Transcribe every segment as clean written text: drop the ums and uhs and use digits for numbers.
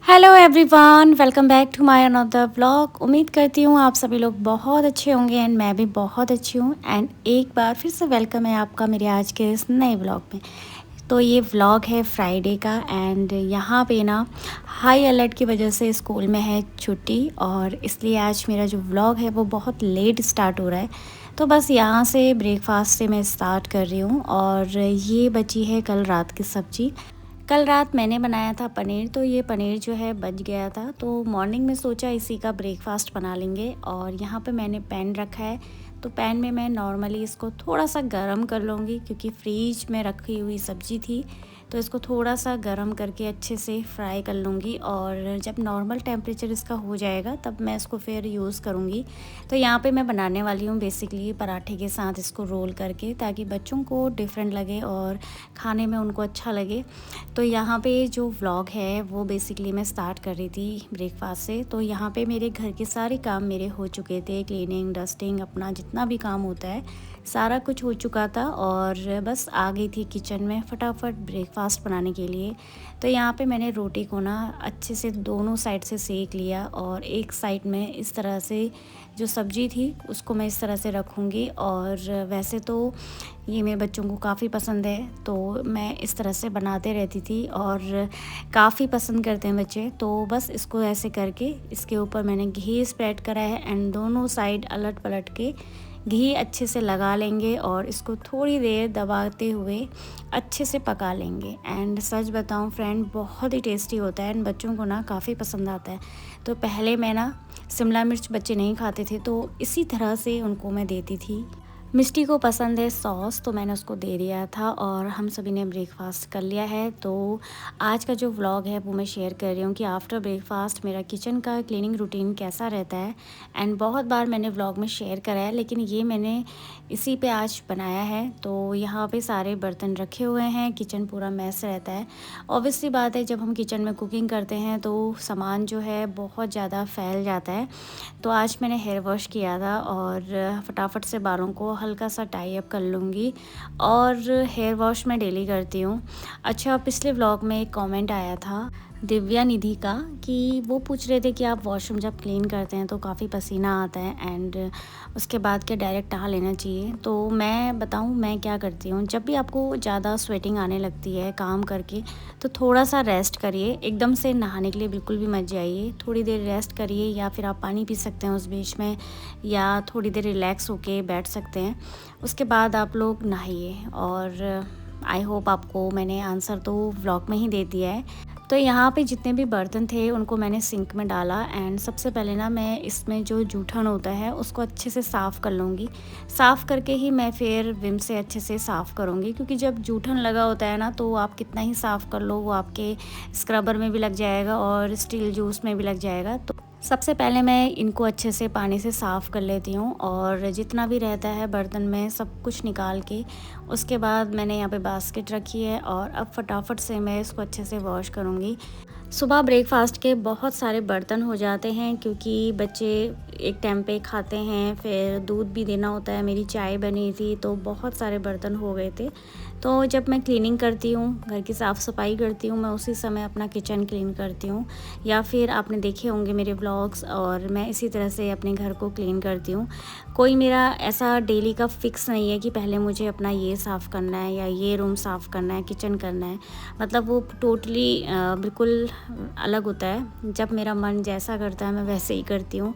Hello everyone, welcome back to my another vlog. उम्मीद करती हूँ आप सभी लोग बहुत अच्छे होंगे एंड मैं भी बहुत अच्छी हूँ। एंड एक बार फिर से वेलकम है आपका मेरे आज के इस नए व्लॉग में। तो ये व्लॉग है फ्राइडे का एंड यहाँ पे ना हाई अलर्ट की वजह से स्कूल में है छुट्टी, और इसलिए आज मेरा जो व्लॉग है वो बहुत लेट स्टार्ट हो रहा है। तो बस यहाँ से ब्रेकफास्ट से मैं स्टार्ट कर रही हूँ। और ये बची है कल रात की सब्ज़ी। कल रात मैंने बनाया था पनीर, तो ये पनीर जो है बच गया था, तो मॉर्निंग में सोचा इसी का ब्रेकफास्ट बना लेंगे। और यहाँ पे मैंने पैन रखा है, तो पैन में मैं नॉर्मली इसको थोड़ा सा गरम कर लूँगी क्योंकि फ्रीज में रखी हुई सब्ज़ी थी। तो इसको थोड़ा सा गरम करके अच्छे से फ्राई कर लूँगी, और जब नॉर्मल टेम्परेचर इसका हो जाएगा तब मैं इसको फिर यूज़ करूँगी। तो यहाँ पे मैं बनाने वाली हूँ बेसिकली पराठे के साथ इसको रोल करके, ताकि बच्चों को डिफरेंट लगे और खाने में उनको अच्छा लगे। तो यहाँ पे जो व्लॉग है वो बेसिकली मैं स्टार्ट कर रही थी ब्रेकफास्ट से। तो यहाँ पे मेरे घर के सारे काम मेरे हो चुके थे, क्लीनिंग, डस्टिंग, अपना जितना भी काम होता है सारा कुछ हो चुका था, और बस आ गई थी किचन में फटाफट ब्रेकफास्ट बनाने के लिए। तो यहाँ पे मैंने रोटी को ना अच्छे से दोनों साइड से सेक लिया, और एक साइड में इस तरह से जो सब्ज़ी थी उसको मैं इस तरह से रखूँगी। और वैसे तो ये मेरे बच्चों को काफ़ी पसंद है, तो मैं इस तरह से बनाते रहती थी और काफ़ी पसंद करते हैं बच्चे। तो बस इसको ऐसे करके इसके ऊपर मैंने घी स्प्रेड करा है, एंड दोनों साइड अलट पलट के घी अच्छे से लगा लेंगे और इसको थोड़ी देर दबाते हुए अच्छे से पका लेंगे। एंड सच बताऊं फ्रेंड, बहुत ही टेस्टी होता है एंड बच्चों को ना काफ़ी पसंद आता है। तो पहले मैं ना शिमला मिर्च बच्चे नहीं खाते थे, तो इसी तरह से उनको मैं देती थी। मिष्टी को पसंद है सॉस, तो मैंने उसको दे दिया था और हम सभी ने ब्रेकफास्ट कर लिया है। तो आज का जो व्लॉग है वो मैं शेयर कर रही हूँ कि आफ्टर ब्रेकफास्ट मेरा किचन का क्लीनिंग रूटीन कैसा रहता है। एंड बहुत बार मैंने व्लॉग में शेयर करा है, लेकिन ये मैंने इसी पे आज बनाया है। तो यहाँ पे सारे बर्तन रखे हुए हैं, किचन पूरा मैस रहता है। ऑब्वियसली बात है, जब हम किचन में कुकिंग करते हैं तो सामान जो है बहुत ज़्यादा फैल जाता है। तो आज मैंने हेयर वॉश किया था और फटाफट से बालों को हल्का सा टाई अप कर लूँगी, और हेयर वॉश मैं डेली करती हूँ। अच्छा, पिछले व्लॉग में एक कमेंट आया था दिव्या निधि का, कि वो पूछ रहे थे कि आप वॉशरूम जब क्लीन करते हैं तो काफ़ी पसीना आता है एंड उसके बाद क्या डायरेक्ट नहा लेना चाहिए। तो मैं बताऊं मैं क्या करती हूँ, जब भी आपको ज़्यादा स्वेटिंग आने लगती है काम करके तो थोड़ा सा रेस्ट करिए। एकदम से नहाने के लिए बिल्कुल भी मत जाइए, थोड़ी देर रेस्ट करिए, या फिर आप पानी पी सकते हैं उस बीच में, या थोड़ी देर रिलैक्स होके बैठ सकते हैं। उसके बाद आप लोग नहाइए। और आई होप आपको मैंने आंसर तो व्लॉग में ही दे दिया है। तो यहाँ पे जितने भी बर्तन थे उनको मैंने सिंक में डाला, एंड सबसे पहले ना मैं इसमें जो जूठन होता है उसको अच्छे से साफ़ कर लूँगी। साफ़ करके ही मैं फिर विम से अच्छे से साफ़ करूँगी, क्योंकि जब जूठन लगा होता है ना तो आप कितना ही साफ़ कर लो वो आपके स्क्रबर में भी लग जाएगा और स्टील जूस में भी लग जाएगा। तो सबसे पहले मैं इनको अच्छे से पानी से साफ़ कर लेती हूँ, और जितना भी रहता है बर्तन में सब कुछ निकाल के उसके बाद मैंने यहाँ पे बास्केट रखी है, और अब फटाफट से मैं इसको अच्छे से वॉश करूँगी। सुबह ब्रेकफास्ट के बहुत सारे बर्तन हो जाते हैं, क्योंकि बच्चे एक टाइम पे खाते हैं, फिर दूध भी देना होता है, मेरी चाय बनी थी, तो बहुत सारे बर्तन हो गए थे। तो जब मैं क्लीनिंग करती हूँ, घर की साफ़ सफाई करती हूँ, मैं उसी समय अपना किचन क्लीन करती हूँ, या फिर आपने देखे होंगे मेरे व्लॉग्स, और मैं इसी तरह से अपने घर को क्लीन करती हूँ। कोई मेरा ऐसा डेली का फिक्स नहीं है कि पहले मुझे अपना ये साफ़ करना है या ये रूम साफ़ करना है, किचन करना है। मतलब वो टोटली बिल्कुल अलग होता है। जब मेरा मन जैसा करता है मैं वैसे ही करती हूँ।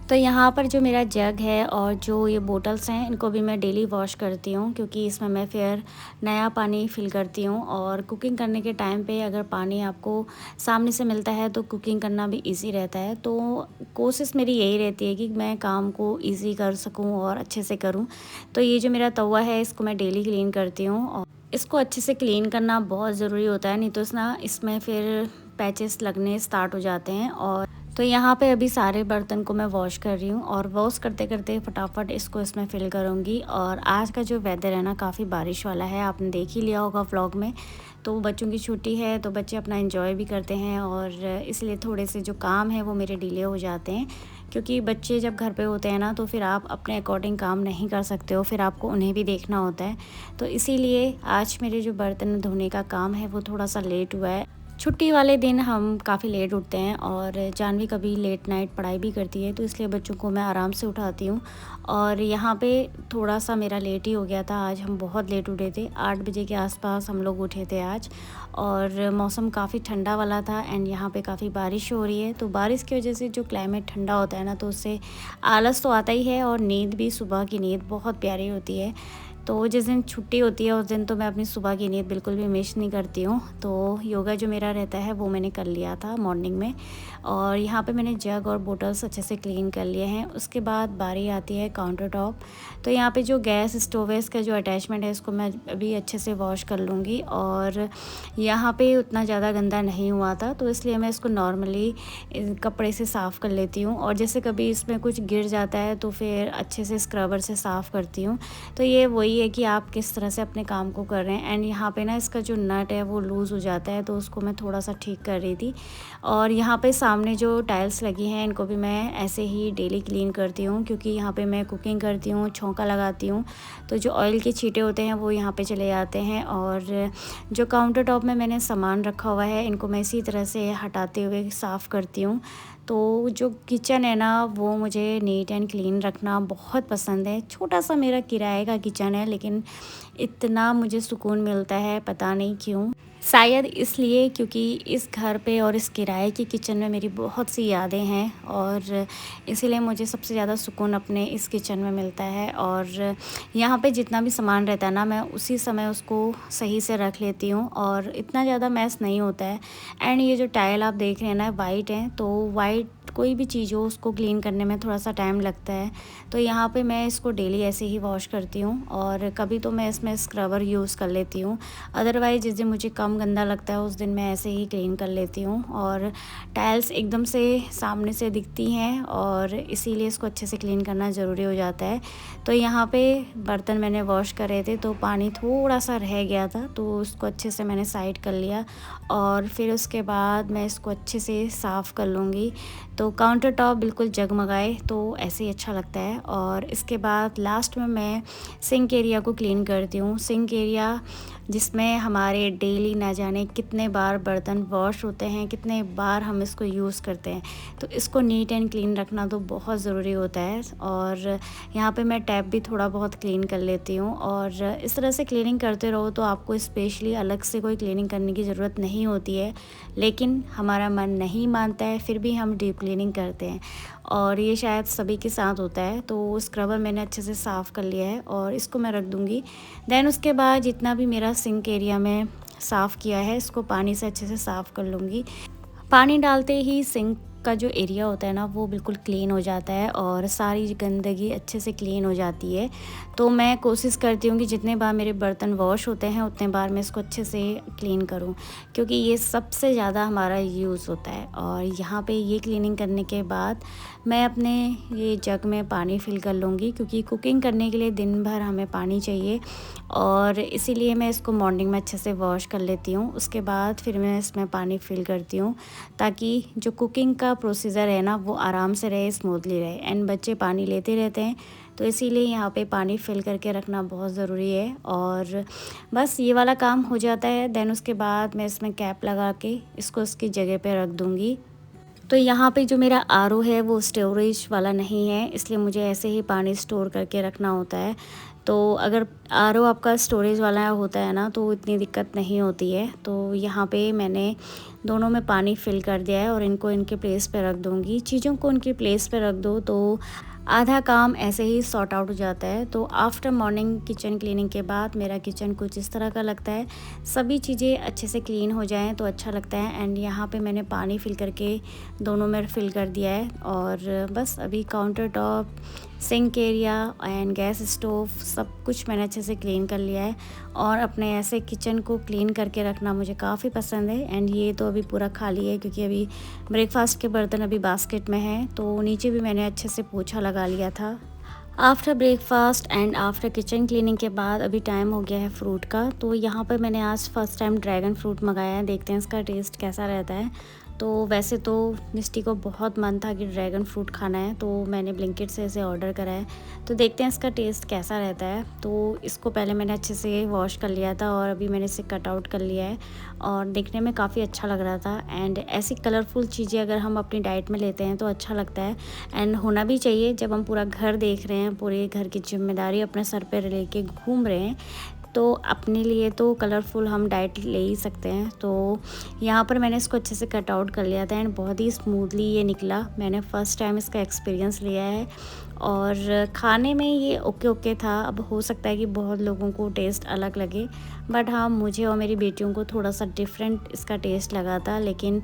तो यहाँ पर जो मेरा जग है और जो ये बोटल्स हैं इनको भी मैं डेली वॉश करती हूँ, क्योंकि इसमें मैं फिर नया पानी फिल करती हूँ। और कुकिंग करने के टाइम पे अगर पानी आपको सामने से मिलता है तो कुकिंग करना भी इजी रहता है। तो कोशिश मेरी यही रहती है कि मैं काम को इजी कर सकूँ और अच्छे से करूँ। तो ये जो मेरा तवा है इसको मैं डेली क्लीन करती हूँ, और इसको अच्छे से क्लीन करना बहुत ज़रूरी होता है, नहीं तो इसमें फिर पैचेस लगने स्टार्ट हो जाते हैं। और तो यहाँ पे अभी सारे बर्तन को मैं वॉश कर रही हूँ, और वॉश करते करते फटाफट इसको इसमें फिल करूँगी। और आज का जो वेदर है ना काफ़ी बारिश वाला है, आपने देख ही लिया होगा व्लॉग में। तो बच्चों की छुट्टी है तो बच्चे अपना एंजॉय भी करते हैं, और इसलिए थोड़े से जो काम है वो मेरे डिले हो जाते हैं, क्योंकि बच्चे जब घर पे होते हैं ना तो फिर आप अपने अकॉर्डिंग काम नहीं कर सकते हो, फिर आपको उन्हें भी देखना होता है। तो इसीलिए आज मेरे जो बर्तन धोने का काम है वो थोड़ा सा लेट हुआ है। छुट्टी वाले दिन हम काफ़ी लेट उठते हैं और जानवी कभी लेट नाइट पढ़ाई भी करती है, तो इसलिए बच्चों को मैं आराम से उठाती हूँ। और यहाँ पे थोड़ा-सा मेरा लेट ही हो गया था, आज हम बहुत लेट उठे थे, 8 बजे के आस-पास हम लोग उठे थे आज। और मौसम काफ़ी ठंडा वाला था एंड यहाँ पे काफ़ी बारिश हो रही है, तो बारिश की वज़ह से जो क्लाइमेट ठंडा होता है ना, तो उससे आलस तो आता ही है और नींद भी, सुबह की नींद बहुत प्यारी होती है। तो जिस दिन छुट्टी होती है उस दिन तो मैं अपनी सुबह की नींद बिल्कुल भी मिस नहीं करती हूँ। तो योगा जो मेरा रहता है वो मैंने कर लिया था मॉर्निंग में, और यहाँ पे मैंने जग और बोटल्स अच्छे से क्लीन कर लिए हैं। उसके बाद बारी आती है काउंटर टॉप। तो यहाँ पे जो गैस स्टोव है, इसका जो अटैचमेंट है, इसको मैं अभी अच्छे से वॉश कर लूँगी। और यहाँ पे उतना ज़्यादा गंदा नहीं हुआ था, तो इसलिए मैं इसको नॉर्मली कपड़े से साफ़ कर लेती हूँ। और जैसे कभी इसमें कुछ गिर जाता है तो फिर अच्छे से स्क्रबर से साफ़ करती हूँ। तो ये वही है कि आप किस तरह से अपने काम को कर रहे हैं। एंड यहाँ पे ना इसका जो नट है वो लूज़ हो जाता है, तो उसको मैं थोड़ा सा ठीक कर रही थी। और यहाँ पे सामने जो टाइल्स लगी हैं, इनको भी मैं ऐसे ही डेली क्लीन करती हूँ, क्योंकि यहाँ पे मैं कुकिंग करती हूँ, छौंका लगाती हूँ, तो जो ऑयल के छींटे होते हैं वो यहाँ पे चले जाते हैं। और जो काउंटर टॉप में मैंने सामान रखा हुआ है, इनको मैं इसी तरह से हटाते हुए साफ़ करती हूँ। तो जो किचन है ना, वो मुझे नीट एंड क्लीन रखना बहुत पसंद है। छोटा-सा मेरा किराए का किचन है, लेकिन इतना मुझे सुकून मिलता है, पता नहीं क्यों। शायद इसलिए क्योंकि इस घर पे और इस किराए के किचन में मेरी बहुत सी यादें हैं, और इसीलिए मुझे सबसे ज़्यादा सुकून अपने इस किचन में मिलता है। और यहाँ पे जितना भी सामान रहता है ना, मैं उसी समय उसको सही से रख लेती हूँ और इतना ज़्यादा मैस नहीं होता है। एंड ये जो टाइल आप देख रहे हैं ना, वाइट है, तो वाइट कोई भी चीज़ हो उसको क्लीन करने में थोड़ा सा टाइम लगता है। तो यहाँ पे मैं इसको डेली ऐसे ही वॉश करती हूँ, और कभी तो मैं इसमें स्क्रबर यूज़ कर लेती हूँ। अदरवाइज़ जिस दिन मुझे कम गंदा लगता है उस दिन मैं ऐसे ही क्लीन कर लेती हूँ। और टाइल्स एकदम से सामने से दिखती हैं, और इसीलिए इसको अच्छे से क्लीन करना ज़रूरी हो जाता है। तो यहाँ पे बर्तन मैंने वॉश करे थे, तो पानी थोड़ा सा रह गया था, तो उसको अच्छे से मैंने साइड कर लिया। और फिर उसके बाद मैं इसको अच्छे से साफ़ कर लूँगी। तो काउंटर टॉप बिल्कुल जगमगाए तो ऐसे ही अच्छा लगता है। और इसके बाद लास्ट में मैं सिंक एरिया को क्लीन करती हूँ। सिंक एरिया जिसमें हमारे डेली ना जाने कितने बार बर्तन वॉश होते हैं, कितने बार हम इसको यूज़ करते हैं, तो इसको नीट एंड क्लीन रखना तो बहुत ज़रूरी होता है। और यहाँ पे मैं टैप भी थोड़ा बहुत क्लीन कर लेती हूँ। और इस तरह से क्लीनिंग करते रहो तो आपको स्पेशली अलग से कोई क्लीनिंग करने की ज़रूरत नहीं होती है, लेकिन हमारा मन नहीं मानता है, फिर भी हम डीप क्लीनिंग करते हैं, और ये शायद सभी के साथ होता है। तो स्क्रबर मैंने अच्छे से साफ़ कर लिया है और इसको मैं रख दूँगी। देन उसके बाद जितना भी मेरा सिंक एरिया में साफ़ किया है, इसको पानी से अच्छे से साफ़ कर लूँगी। पानी डालते ही सिंक का जो एरिया होता है ना, वो बिल्कुल क्लीन हो जाता है और सारी गंदगी अच्छे से क्लीन हो जाती है। तो मैं कोशिश करती हूँ कि जितने बार मेरे बर्तन वॉश होते हैं उतने बार मैं इसको अच्छे से क्लीन करूँ, क्योंकि ये सबसे ज़्यादा हमारा यूज़ होता है। और यहाँ पे ये क्लीनिंग करने के बाद मैं अपने ये जग में पानी फिल कर लूँगी, क्योंकि कुकिंग करने के लिए दिन भर हमें पानी चाहिए, और इसीलिए मैं इसको मॉर्निंग में अच्छे से वॉश कर लेती हूँ। उसके बाद फिर मैं इसमें पानी फिल करती हूँ, ताकि जो कुकिंग का प्रोसीजर है ना, वो आराम से रहे, स्मूथली रहे। एंड बच्चे पानी लेते रहते हैं, तो इसीलिए यहाँ पे पानी फिल करके रखना बहुत ज़रूरी है। और बस ये वाला काम हो जाता है। देन उसके बाद मैं इसमें कैप लगा के इसको उसकी जगह पे रख दूँगी। तो यहाँ पे जो मेरा आरओ है वो स्टोरेज वाला नहीं है, इसलिए मुझे ऐसे ही पानी स्टोर करके रखना होता है। तो अगर आरओ आपका स्टोरेज वाला होता है ना, तो इतनी दिक्कत नहीं होती है। तो यहाँ पे मैंने दोनों में पानी फिल कर दिया है और इनको इनके प्लेस पे रख दूँगी। चीज़ों को उनके प्लेस पे रख दो तो आधा काम ऐसे ही सॉर्ट आउट हो जाता है। तो आफ्टर मॉर्निंग किचन क्लीनिंग के बाद मेरा किचन कुछ इस तरह का लगता है। सभी चीज़ें अच्छे से क्लीन हो जाएं तो अच्छा लगता है। एंड यहाँ पे मैंने पानी फिल करके दोनों में फिल कर दिया है। और बस अभी counter top, sink area and gas stove सब कुछ मैंने अच्छे से क्लीन कर लिया है। और अपने ऐसे किचन को क्लीन करके रखना मुझे काफ़ी पसंद है। एंड ये तो अभी पूरा खाली है, क्योंकि अभी ब्रेकफास्ट के बर्तन अभी बास्केट में हैं। तो नीचे भी मैंने अच्छे से पोछा लगा लिया था। After breakfast and after kitchen cleaning के बाद अभी टाइम हो गया है फ्रूट का। तो यहाँ पर मैंने आज फर्स्ट टाइम ड्रैगन फ्रूट मंगाया है, देखते हैं इसका टेस्ट कैसा रहता है। तो वैसे तो मिष्टी को बहुत मन था कि ड्रैगन फ्रूट खाना है, तो मैंने ब्लिंकिट से इसे ऑर्डर करा है। तो देखते हैं इसका टेस्ट कैसा रहता है। तो इसको पहले मैंने अच्छे से वॉश कर लिया था और अभी मैंने इसे कट आउट कर लिया है और देखने में काफ़ी अच्छा लग रहा था। एंड ऐसी कलरफुल चीज़ें अगर हम अपनी डाइट में लेते हैं तो अच्छा लगता है एंड होना भी चाहिए। जब हम पूरा घर देख रहे हैं, पूरे घर की जिम्मेदारी अपने सर पर लेके घूम रहे हैं, तो अपने लिए तो कलरफुल हम डाइट ले ही सकते हैं। तो यहाँ पर मैंने इसको अच्छे से कट आउट कर लिया था एंड बहुत ही स्मूथली ये निकला। मैंने फ़र्स्ट टाइम इसका एक्सपीरियंस लिया है और खाने में ये ओके ओके था। अब हो सकता है कि बहुत लोगों को टेस्ट अलग लगे, बट हाँ, मुझे और मेरी बेटियों को थोड़ा सा डिफरेंट इसका टेस्ट लगा था। लेकिन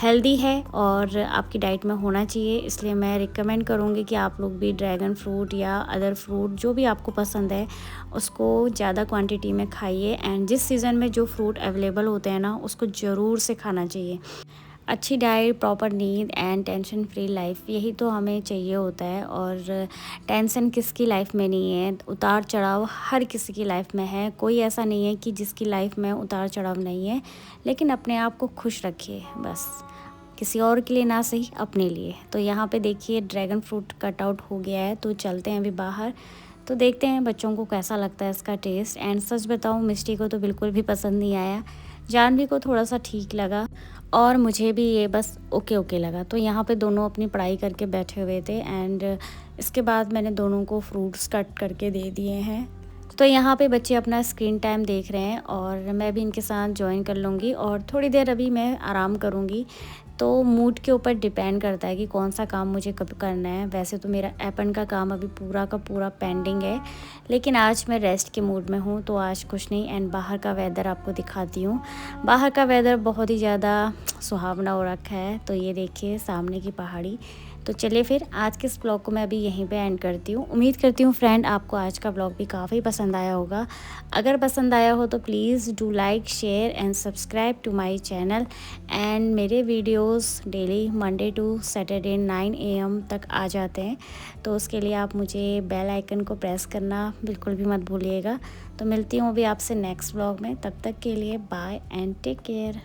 हेल्दी है और आपकी डाइट में होना चाहिए, इसलिए मैं रिकमेंड करूँगी कि आप लोग भी ड्रैगन फ्रूट या अदर फ्रूट जो भी आपको पसंद है उसको ज़्यादा क्वांटिटी में खाइए। एंड जिस सीज़न में जो फ्रूट अवेलेबल होते हैं ना, उसको ज़रूर से खाना चाहिए। अच्छी डाइट, प्रॉपर नींद एंड टेंशन फ्री लाइफ, यही तो हमें चाहिए होता है। और टेंशन किसकी लाइफ में नहीं है, उतार चढ़ाव हर किसी की लाइफ में है। कोई ऐसा नहीं है कि जिसकी लाइफ में उतार चढ़ाव नहीं है। लेकिन अपने आप को खुश रखिए बस, किसी और के लिए ना सही, अपने लिए। तो यहाँ पे देखिए ड्रैगन फ्रूट कट आउट हो गया है, तो चलते हैं अभी बाहर। तो देखते हैं बच्चों को कैसा लगता है इसका टेस्ट। एंड सच बताऊँ, मिष्टी को तो बिल्कुल भी पसंद नहीं आया, जानवी को थोड़ा सा ठीक लगा और मुझे भी ये बस ओके ओके लगा। तो यहाँ पे दोनों अपनी पढ़ाई करके बैठे हुए थे एंड इसके बाद मैंने दोनों को फ्रूट्स कट करके दे दिए हैं। तो यहाँ पे बच्चे अपना स्क्रीन टाइम देख रहे हैं और मैं भी इनके साथ ज्वाइन कर लूँगी और थोड़ी देर अभी मैं आराम करूँगी। तो मूड के ऊपर डिपेंड करता है कि कौन सा काम मुझे कब करना है। वैसे तो मेरा एपन का काम अभी पूरा का पूरा पेंडिंग है, लेकिन आज मैं रेस्ट के मूड में हूँ, तो आज कुछ नहीं। एंड बाहर का वेदर आपको दिखाती हूँ। बाहर का वेदर बहुत ही ज़्यादा सुहावना हो रखा है। तो ये देखिए सामने की पहाड़ी। तो चलिए फिर आज के इस ब्लॉग को मैं अभी यहीं पे एंड करती हूँ। उम्मीद करती हूँ फ्रेंड आपको आज का ब्लॉग भी काफ़ी पसंद आया होगा। अगर पसंद आया हो तो please do like, share and subscribe to my channel. And मेरे videos daily Monday to Saturday 9 AM तक आ जाते हैं, तो उसके लिए आप मुझे बेल आइकन को प्रेस करना बिल्कुल भी मत भूलिएगा। तो मिलती हूँ अभी आपसे नेक्स्ट ब्लॉग में, तब तक के लिए बाय एंड टेक केयर।